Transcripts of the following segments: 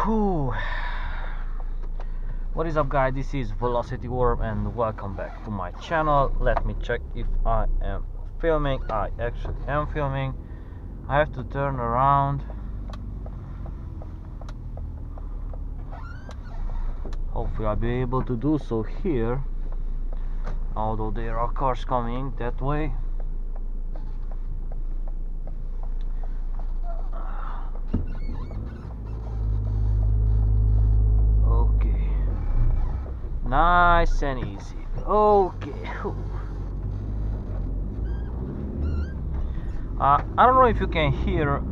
Whew. What is up, guys? This is Velocity Worm and welcome back to my channel. Let me check if I am filming. I actually am filming. I have to turn around. Hopefully I'll be able to do so here, although there are cars coming that way. Okay, nice and easy. Okay. I don't know if you can hear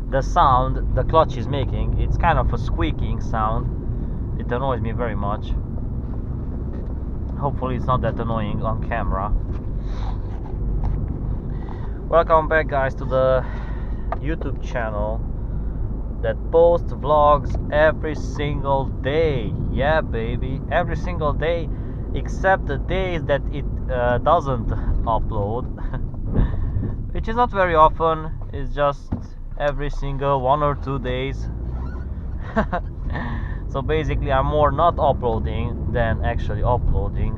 the sound the clutch is making. It's kind of a squeaking sound. It annoys me very much. Hopefully it's not that annoying on camera. Welcome back, guys, to the YouTube channel that posts vlogs every single day. Yeah, baby, every single day except the days that it doesn't upload, which is not very often. It's just every single 1 or 2 days. So basically I'm more not uploading than actually uploading.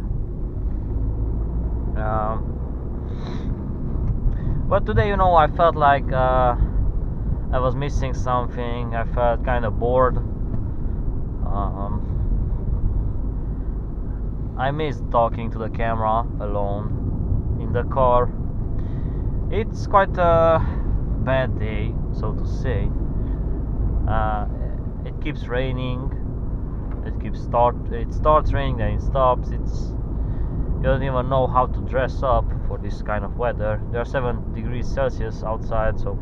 But today, you know, I felt like I was missing something. I felt kind of bored. I missed talking to the camera alone in the car. It's quite a bad day, so to say. It keeps raining. It starts raining, then it stops. You don't even know how to dress up for this kind of weather. There are 7 degrees Celsius outside, so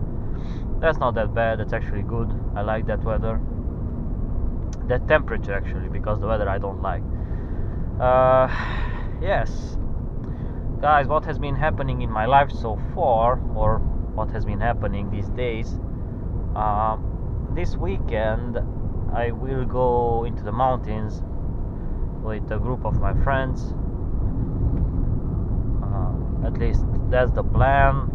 that's not that bad. That's actually good. I like that weather, that temperature actually, because the weather I don't like. Yes, guys, what has been happening in my life so far, or what has been happening these days? This weekend I will go into the mountains with a group of my friends. At least that's the plan.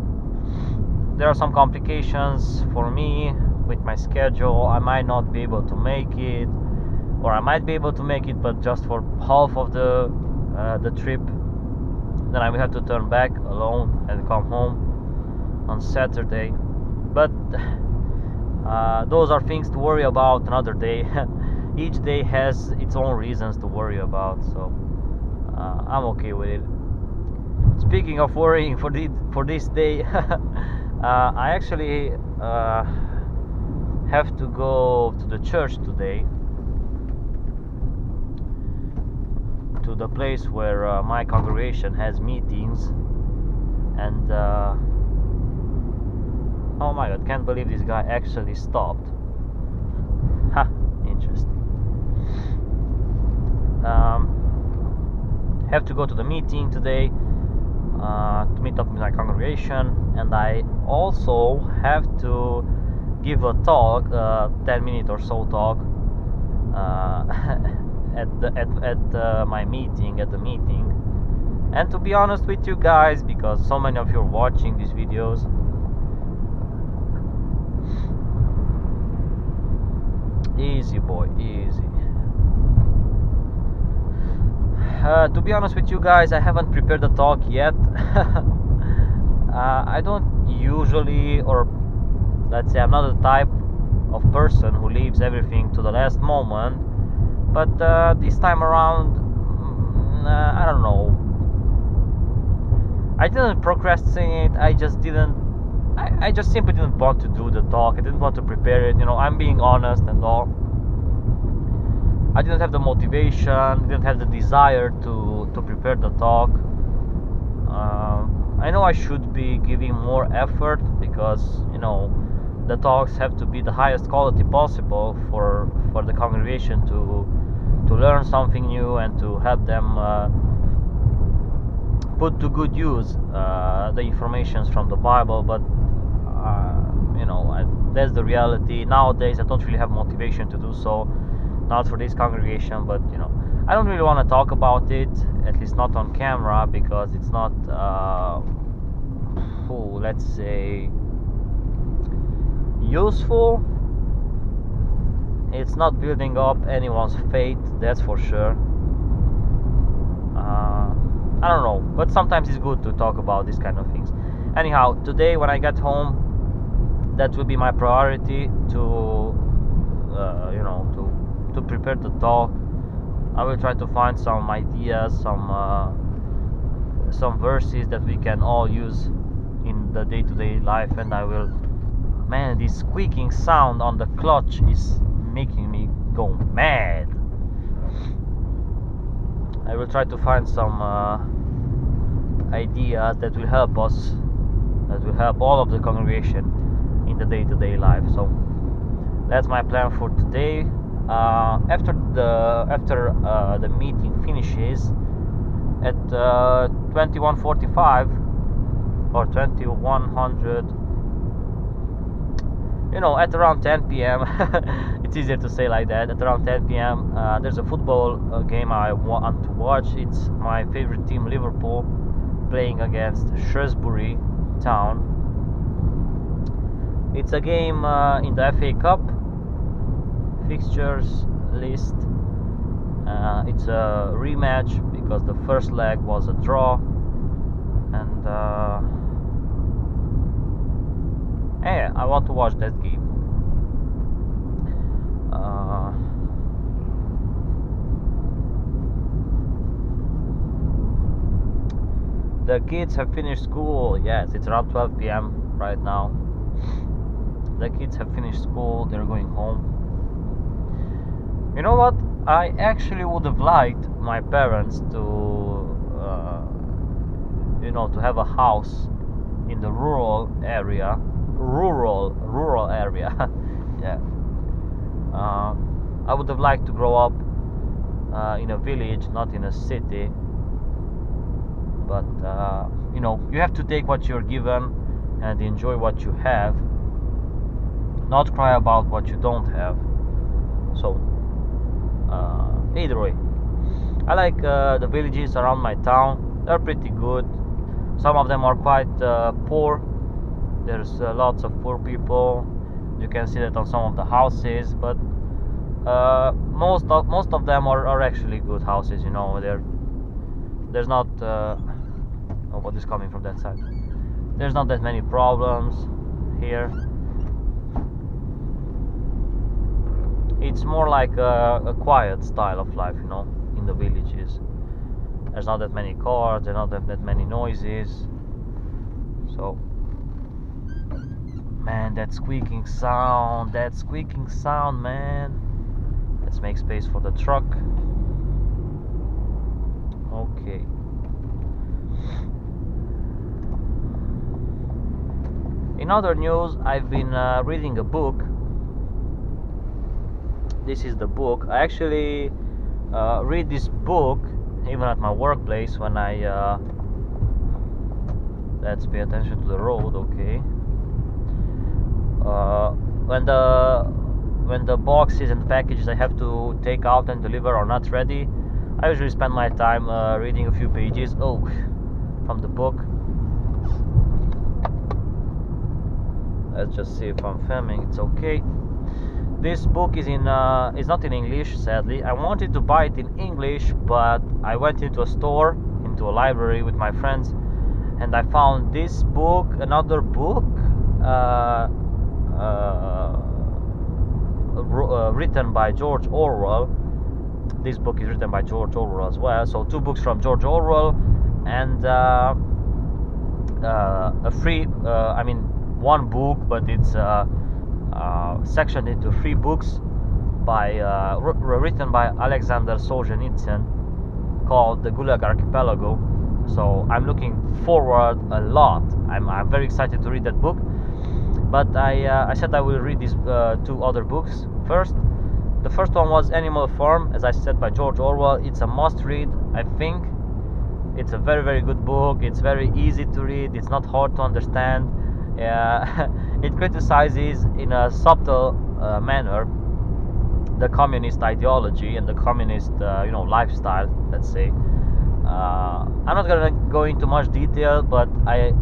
There are some complications for me with my schedule. I might not be able to make it, or I might be able to make it, but just for half of the trip. Then I will have to turn back alone and come home on Saturday. But those are things to worry about another day. Each day has its own reasons to worry about, so I'm okay with it. Speaking of worrying for this day, I actually have to go to the church today, to the place where my congregation has meetings. And oh my god, can't believe this guy actually stopped. Ha, interesting. Have to go to the meeting today to meet up with my congregation, and I also have to give a talk, 10-minute or so talk, at my meeting, at the meeting. And to be honest with you guys, because so many of you are watching these videos, easy boy, easy. To be honest with you guys, I haven't prepared the talk yet. I don't usually, or let's say I'm not the type of person who leaves everything to the last moment. But this time around, I don't know. I didn't procrastinate. I just simply didn't want to do the talk. I didn't want to prepare it. You know, I'm being honest and all. I didn't have the motivation, didn't have the desire to prepare the talk. I know I should be giving more effort, because, you know, the talks have to be the highest quality possible for the congregation to learn something new and to help them put to good use the informations from the Bible. But you know, that's the reality. Nowadays I don't really have motivation to do so. Not for this congregation, but you know, I don't really want to talk about it, at least not on camera, because it's not let's say useful. It's not building up anyone's fate, that's for sure. I don't know, but sometimes it's good to talk about these kind of things. Anyhow, today when I get home, that will be my priority to to prepare the talk. I will try to find some ideas, some verses that we can all use in the day-to-day life, and I will. Man, this squeaking sound on the clutch is making me go mad. I will try to find some ideas that will help us, that will help all of the congregation in the day-to-day life. So that's my plan for today. After the meeting finishes at 21:45 or 2100, at around 10 p.m. It's easier to say like that. At around 10 p.m. There's a football game I want to watch. It's my favorite team, Liverpool, playing against Shrewsbury Town. It's a game in the FA Cup fixtures list. It's a rematch because the first leg was a draw, and I want to watch that game. The kids have finished school. Yes, it's around 12 p.m. right now. The kids have finished school. They're going home. You know what? I actually would have liked my parents to to have a house in the rural area. Yeah. I would have liked to grow up in a village, not in a city. But you have to take what you're given and enjoy what you have. Not cry about what you don't have. So either way, I like the villages around my town. They're pretty good. Some of them are quite poor. There's lots of poor people. You can see that on some of the houses, but most of them are actually good houses. There's not what is coming from that side. There's not that many problems here. It's more like a quiet style of life, in the villages. There's not that many cars, there's not that many noises. So, man, that squeaking sound, man. Let's make space for the truck. Okay. In other news, I've been reading a book. This is the book. I actually read this book even at my workplace when I let's pay attention to the road. Okay. When the boxes and packages I have to take out and deliver are not ready, I usually spend my time reading a few pages from the book. Let's just see if I'm filming. It's okay. This book is not in English, sadly. I wanted to buy it in English, but I went into a store, into a library with my friends, and I found this book, another book, written by George Orwell. This book is written by George Orwell as well. So 2 books from George Orwell, and one book, but it's sectioned into 3 books written by Alexander Solzhenitsyn, called The Gulag Archipelago. So I'm looking forward a lot. I'm very excited to read that book. But I said I will read these 2 other books first. The first one was Animal Farm, as I said, by George Orwell. It's a must-read, I think. It's a very, very good book. It's very easy to read. It's not hard to understand. It criticizes in a subtle manner the communist ideology and the communist lifestyle, let's say. I'm not gonna go into much detail, but I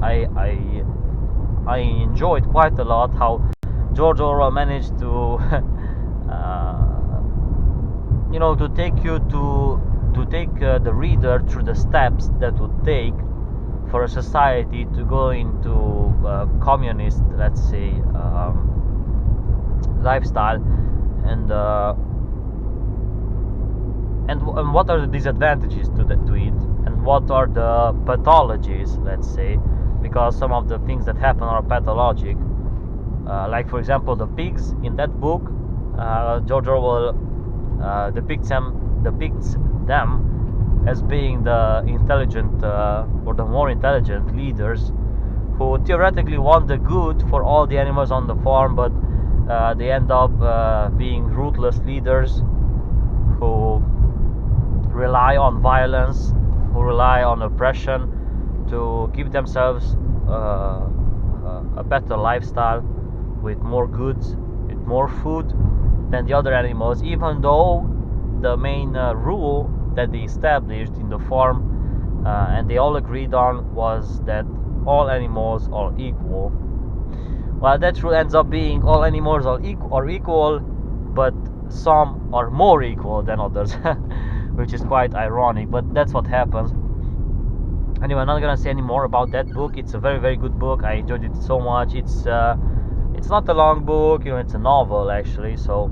enjoyed quite a lot how George Orwell managed to to take you to take the reader through the steps that would take for a society to go into communist, let's say, lifestyle, and and what are the disadvantages to it, and what are the pathologies, let's say, because some of the things that happen are pathologic. Like, for example, the pigs in that book, George Orwell depicts them as being the intelligent or the more intelligent leaders who theoretically want the good for all the animals on the farm, but they end up being ruthless leaders who rely on violence, who rely on oppression to give themselves a better lifestyle with more goods, with more food than the other animals, even though the main rule that they established in the farm and they all agreed on was that all animals are equal. Well, that rule ends up being all animals are equal, but some are more equal than others, which is quite ironic, but that's what happens. Anyway, I'm not gonna say any more about that book. It's a very, very good book. I enjoyed it so much. It's not a long book, it's a novel actually, so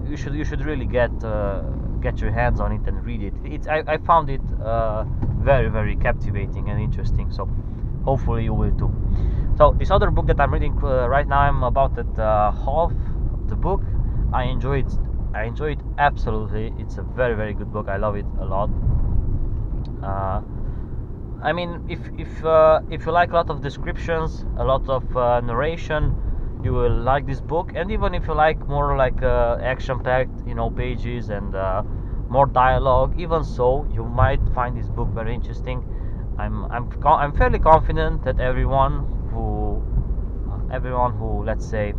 you should really get your hands on it and read it. I found it very, very captivating and interesting, so hopefully you will too. So this other book that I'm reading right now, I'm about at half of the book. I enjoy it absolutely. It's a very, very good book. I love it a lot. I mean, if you like a lot of descriptions, a lot of narration, you will like this book. And even if you like more like action-packed, pages and more dialogue, even so, you might find this book very interesting. I'm fairly confident that everyone who, let's say,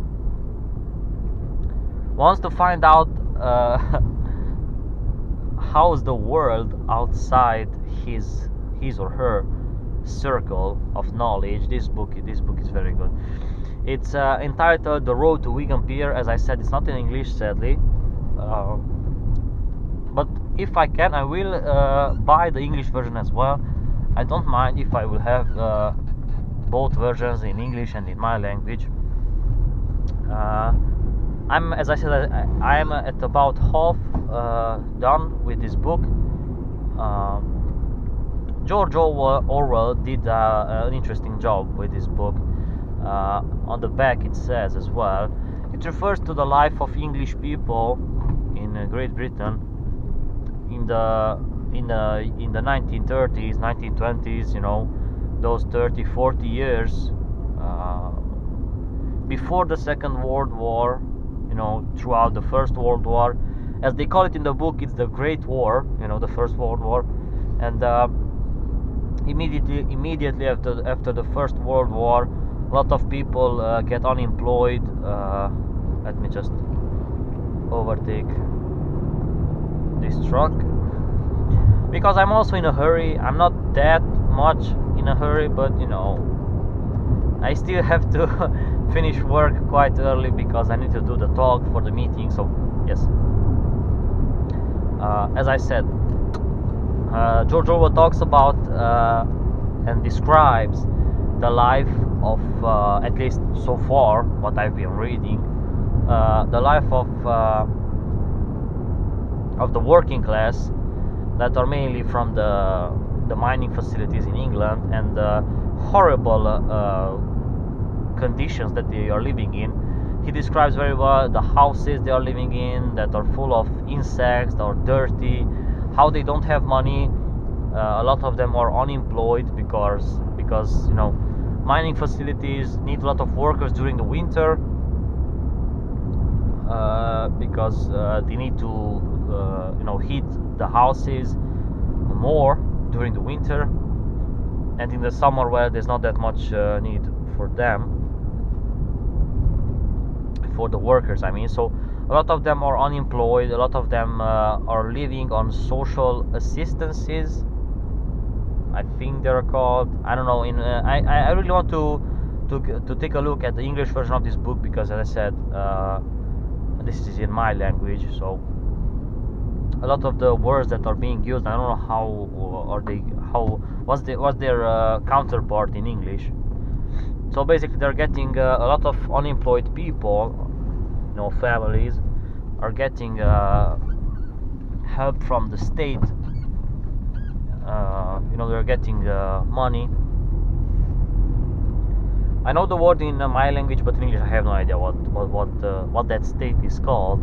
wants to find out how's the world outside his or her circle of knowledge, this book is very good. It's entitled The Road to Wigan Pier. As I said, it's not in English, sadly, but if I can, I will buy the English version as well. I don't mind if I will have both versions in English and in my language. As I said, I am at about half done with this book. George Orwell did an interesting job with this book. On the back it says as well, it refers to the life of English people in Great Britain in the 1930s, 1920s, those 30-40 years before the Second World War, throughout the First World War. As they call it in the book, it's the Great War, the First World War. And immediately after the First World War, a lot of people get unemployed. Let me just overtake this truck, because I'm also in a hurry. I'm not that much in a hurry, but I still have to finish work quite early because I need to do the talk for the meeting. So yes, as I said, George Orwell talks about and describes the life of, at least so far, what I've been reading, the life of the working class that are mainly from the mining facilities in England, and the horrible conditions that they are living in. He describes very well the houses they are living in that are full of insects, that are dirty, how they don't have money. A lot of them are unemployed because mining facilities need a lot of workers during the winter, because they need to heat the houses more during the winter, and in the summer, where there's not that much need for them, for the workers, I mean. So a lot of them are unemployed. A lot of them are living on social assistances, I think they're called. I don't know. I really want to take a look at the English version of this book, because as I said, this is in my language, so a lot of the words that are being used, I don't know how are they, how what's their counterpart in English. So basically, they're getting a lot of unemployed people, families are getting help from the state. They're getting money. I know the word in my language, but in English I have no idea what that state is called.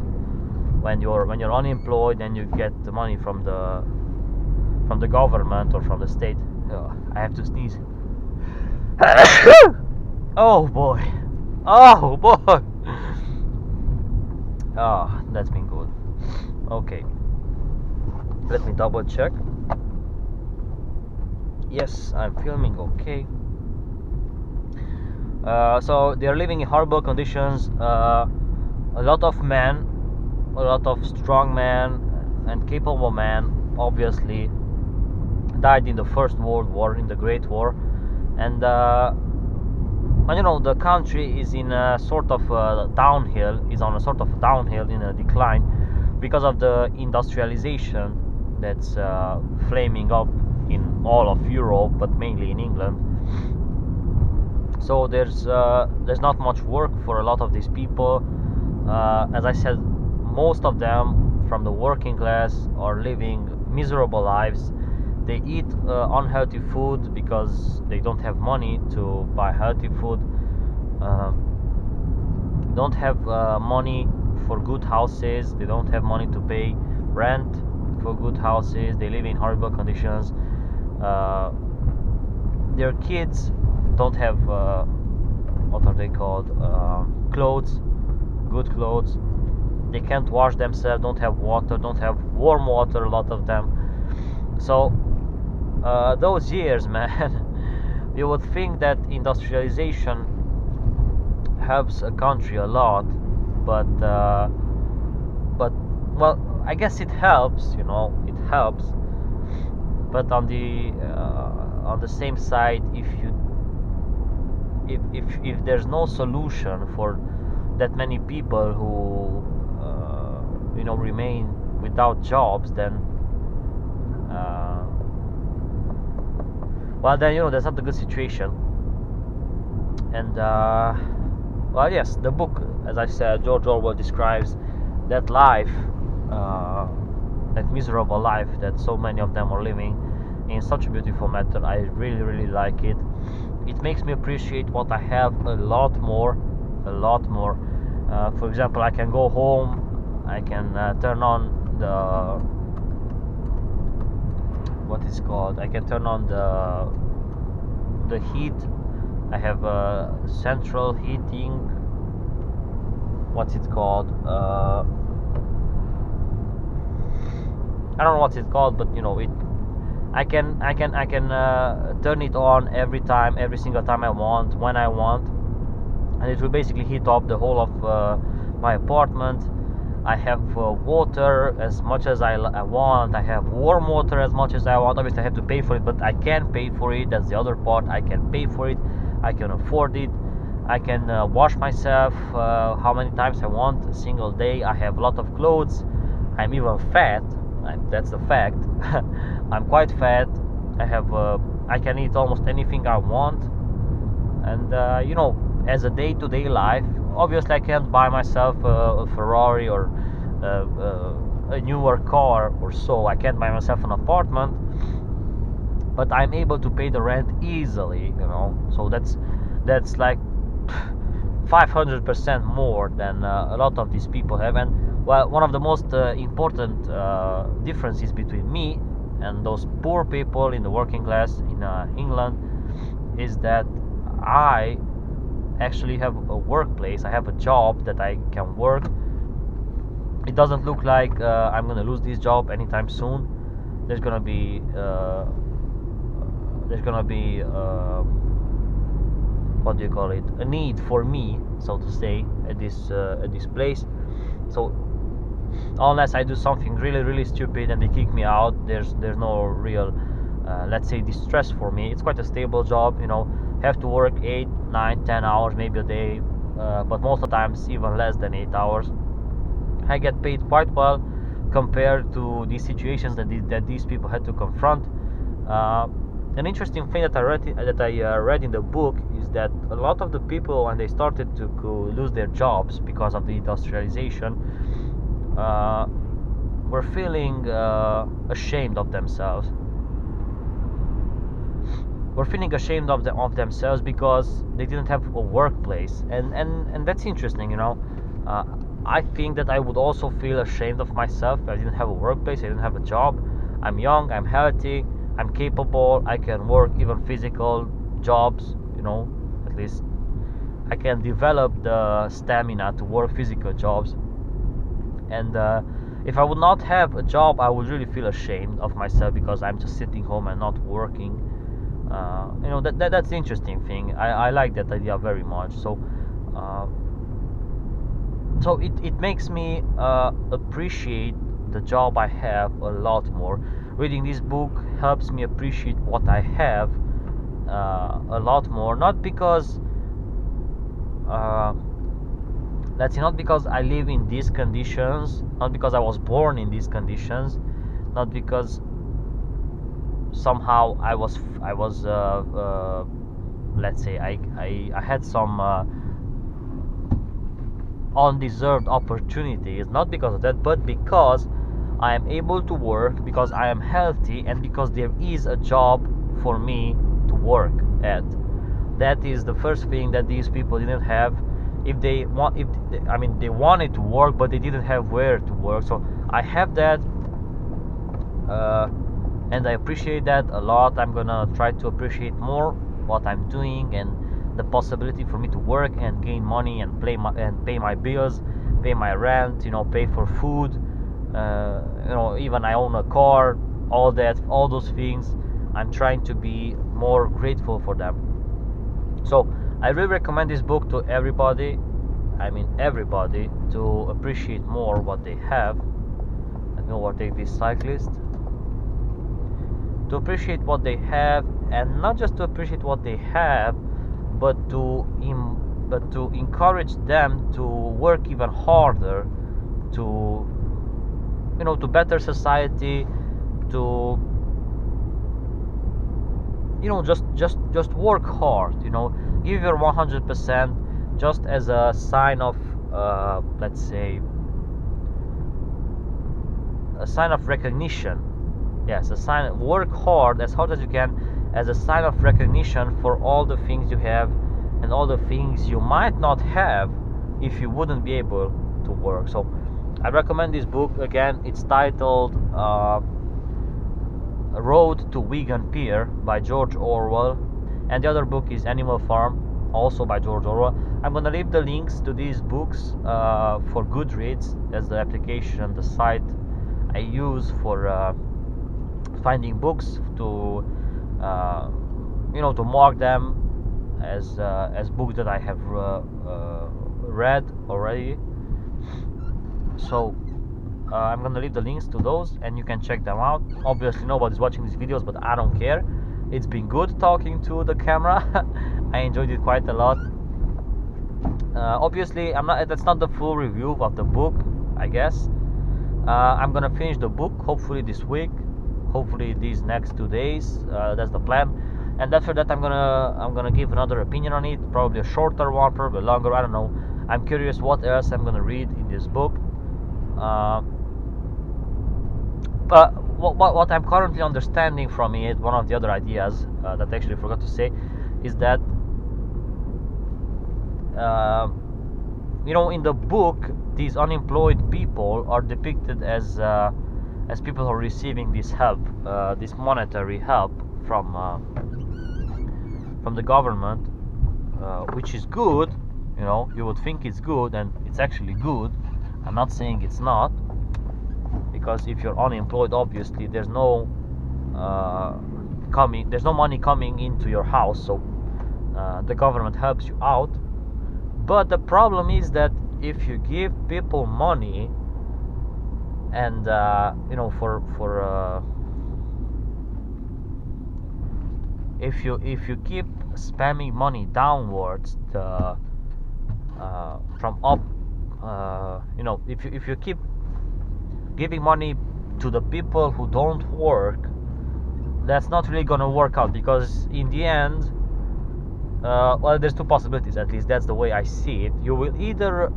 When you're unemployed and you get the money from the government or from the state. I have to sneeze. Oh boy. Oh boy. Ah, that's been good. Okay. Let me double check. Yes, I'm filming okay. So they're living in horrible conditions. A lot of men, a lot of strong men and capable men, obviously, died in the First World War, in the Great War, and the country is in a sort of downhill, is on a sort of downhill, in a decline, because of the industrialization that's flaming up in all of Europe, but mainly in England. So there's not much work for a lot of these people. As I said, most of them from the working class are living miserable lives. They eat unhealthy food because they don't have money to buy healthy food. Don't have money for good houses. They don't have money to pay rent for good houses. They live in horrible conditions. Their kids don't have what are they called, clothes, good clothes. They can't wash themselves, don't have water, don't have warm water, a lot of them. So those years, man, you would think that industrialization helps a country a lot, but well, I guess it helps, it helps, but on the same side, if there's no solution for that many people who remain without jobs, then that's not a good situation. And yes, the book, as I said, George Orwell describes that life, that miserable life that so many of them are living, in such a beautiful manner. I really, really like it. It makes me appreciate what I have a lot more. For example, I can go home, I can turn on I can turn on the heat. I have central heating. What's it called? I don't know what it's called, but I can turn it on every single time I want, when I want, and it will basically heat up the whole of my apartment. I have water as much as I want. I have warm water as much as I want. Obviously, I have to pay for it, but I can pay for it. That's the other part. I can pay for it. I can afford it. I can wash myself how many times I want a single day. I have a lot of clothes. I'm even fat. That's the fact. I'm quite fat. I can eat almost anything I want. And as a day-to-day life, obviously I can't buy myself a Ferrari or a newer car or so. I can't buy myself an apartment, but I'm able to pay the rent easily. So that's like 500% more than a lot of these people have. And well, one of the most important differences between me and those poor people in the working class in England is that I actually have a workplace. I have a job that I can work. It doesn't look like I'm gonna lose this job anytime soon. There's gonna be what do you call it, a need for me, so to say, at this place. So unless I do something really, really stupid and they kick me out, there's no real let's say distress for me. It's quite a stable job. Have to work 8, 9, 10 hours maybe a day, but most of the times even less than 8 hours. I get paid quite well compared to these situations that these people had to confront. Uh, an interesting thing that I read in the book is that a lot of the people, when they started to lose their jobs because of the industrialization, uh, were feeling ashamed of themselves. Were feeling ashamed of themselves because they didn't have a workplace, and that's interesting, you know. Uh, I think that I would also feel ashamed of myself if I didn't have a workplace, I didn't have a job. I'm young, I'm healthy, I'm capable, I can work even physical jobs, you know, at least I can develop the stamina to work physical jobs. And if I would not have a job, I would really feel ashamed of myself because I'm just sitting home and not working. You know, that's the interesting thing. I like that idea very much. Uh, so it makes me appreciate the job I have a lot more. Reading this book helps me appreciate what I have a lot more. Not because let's say, not because I live in these conditions, not because I was born in these conditions, not because somehow I was let's say I had some undeserved opportunities, not because of that, but because I am able to work, because I am healthy, and because there is a job for me to work at. That is the first thing that these people didn't have. If they want, if I mean, they wanted to work, but they didn't have where to work. So I have that, and I appreciate that a lot. I'm gonna try to appreciate more what I'm doing and the possibility for me to work and gain money and pay my bills, pay my rent, you know, pay for food, you know, even I own a car, all that, all those things. I'm trying to be more grateful for them. So I really recommend this book to everybody. I mean everybody, to appreciate more what they have. Let me overtake this cyclist. To appreciate what they have, and not just to appreciate what they have, but to encourage them to work even harder, to, you know, to better society, to, you know, just work hard, you know, give your 100%, just as a sign of let's say a sign of recognition. Yes, a sign. Work hard as you can, as a sign of recognition for all the things you have and all the things you might not have if you wouldn't be able to work. So I recommend this book. Again, it's titled Road to Wigan Pier by George Orwell, and the other book is Animal Farm, also by George Orwell. I'm gonna leave the links to these books for Goodreads. That's the application, the site I use for finding books, to you know, to mark them as books that I have read already. So I'm gonna leave the links to those, and you can check them out. Obviously nobody's watching these videos, but I don't care. It's been good talking to the camera. I enjoyed it quite a lot. Obviously that's not the full review of the book, I guess. I'm gonna finish the book hopefully this week, hopefully these next 2 days. That's the plan. And after that I'm gonna give another opinion on it, probably a shorter one, probably a longer, I don't know. I'm curious what else I'm gonna read in this book. But what I'm currently understanding from it, one of the other ideas that I actually forgot to say, is that you know, in the book, these unemployed people are depicted as people who are receiving this help, this monetary help from the government, which is good. You know, you would think it's good, and it's actually good. I'm not saying it's not, because if you're unemployed, obviously there's no money coming into your house, so the government helps you out. But the problem is that if you give people money, and you know, if you keep spamming money downwards, from up, you know, if you keep giving money to the people who don't work, that's not really gonna work out, because in the end, well, there's two possibilities, at least that's the way I see it. You will either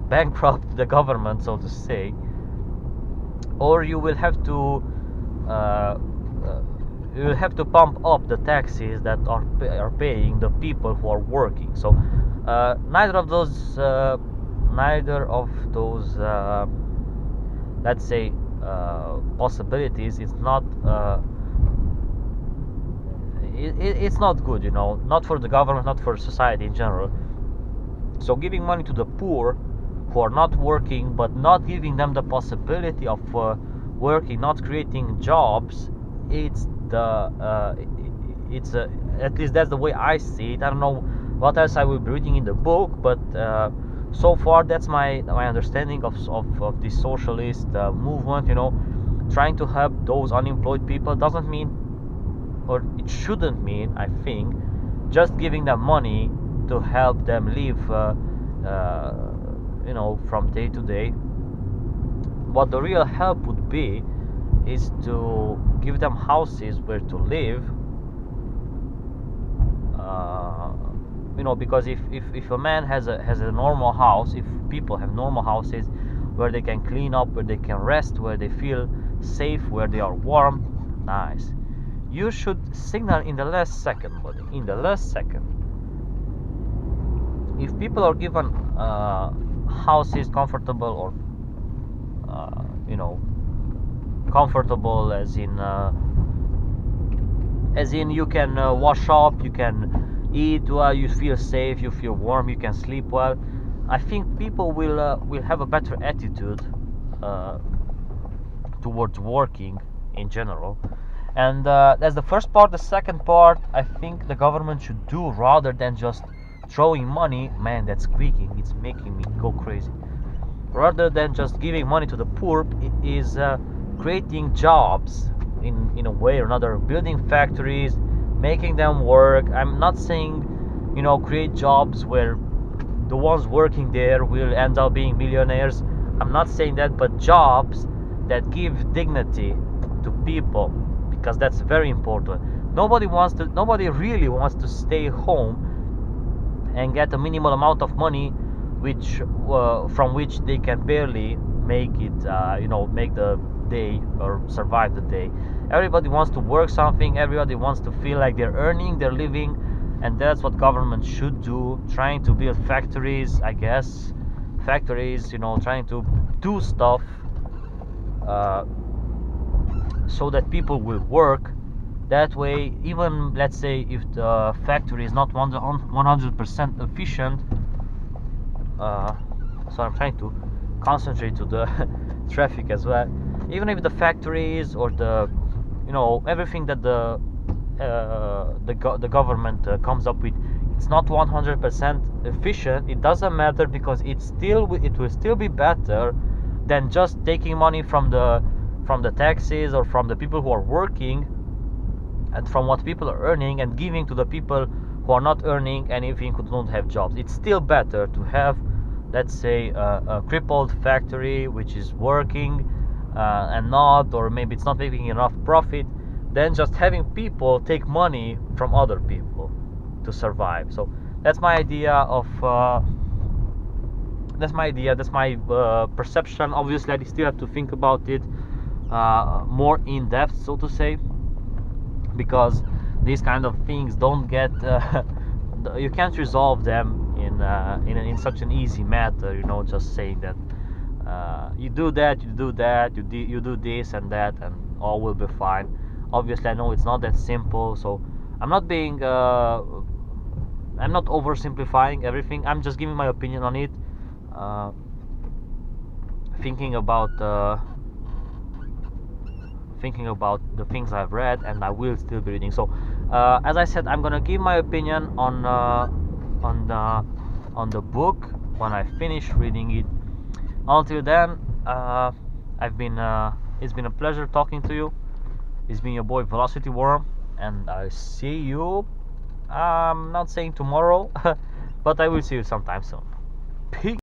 bankrupt the government, so to say, or you will have to uh, pump up the taxes that are paying the people who are working. So neither of those let's say possibilities is not it's not good, not for the government, not for society in general. So giving money to the poor who are not working, but not giving them the possibility of working, not creating jobs, it's at least that's the way I see it. I don't know what else I will be reading in the book, but so far that's my understanding of this socialist movement. Trying to help those unemployed people doesn't mean, or it shouldn't mean, I think, just giving them money to help them live from day to day. What the real help would be is to give them houses where to live, because if a man has a normal house, if people have normal houses where they can clean up, where they can rest, where they feel safe, where they are warm, nice. You should signal in the last second, buddy, in the last second. If people are given houses, comfortable, or comfortable as in you can wash up, you can eat well, you feel safe, you feel warm, you can sleep well, I think people will have a better attitude towards working in general. And that's the first part. The second part, I think the government should do, rather than just throwing money, man, that's squeaking, it's making me go crazy, rather than just giving money to the poor, is creating jobs in a way or another, building factories, making them work. I'm not saying create jobs where the ones working there will end up being millionaires. I'm not saying that, but jobs that give dignity to people, because that's very important. Nobody really wants to stay home and get a minimal amount of money, which from which they can barely make it, make the day or survive the day. Everybody wants to work something. Everybody wants to feel like they're earning, they're living, and that's what government should do. Trying to build factories, I guess, trying to do stuff so that people will work. That way, even let's say if the factory is not 100% efficient, so I'm trying to concentrate to the traffic as well. Even if the factories or the everything that the government comes up with, it's not 100% efficient, it doesn't matter, because it will still be better than just taking money from the taxes or from the people who are working and from what people are earning, and giving to the people who are not earning anything, who don't have jobs. It's still better to have, let's say, a crippled factory which is working and not, or maybe it's not making enough profit, than just having people take money from other people to survive. So that's my idea of that's my perception. Obviously I still have to think about it more in depth, so to say, because these kind of things don't get you can't resolve them in such an easy matter, just saying that you do that, you do this and that, and all will be fine. Obviously I know it's not that simple, so I'm not oversimplifying everything. I'm just giving my opinion on it, thinking about the things I've read, and I will still be reading. So as I said, I'm gonna give my opinion on the book when I finish reading it. Until then, it's been a pleasure talking to you. It's been your boy Velocity Worm, and I see you, I'm not saying tomorrow, but I will see you sometime soon. Peace.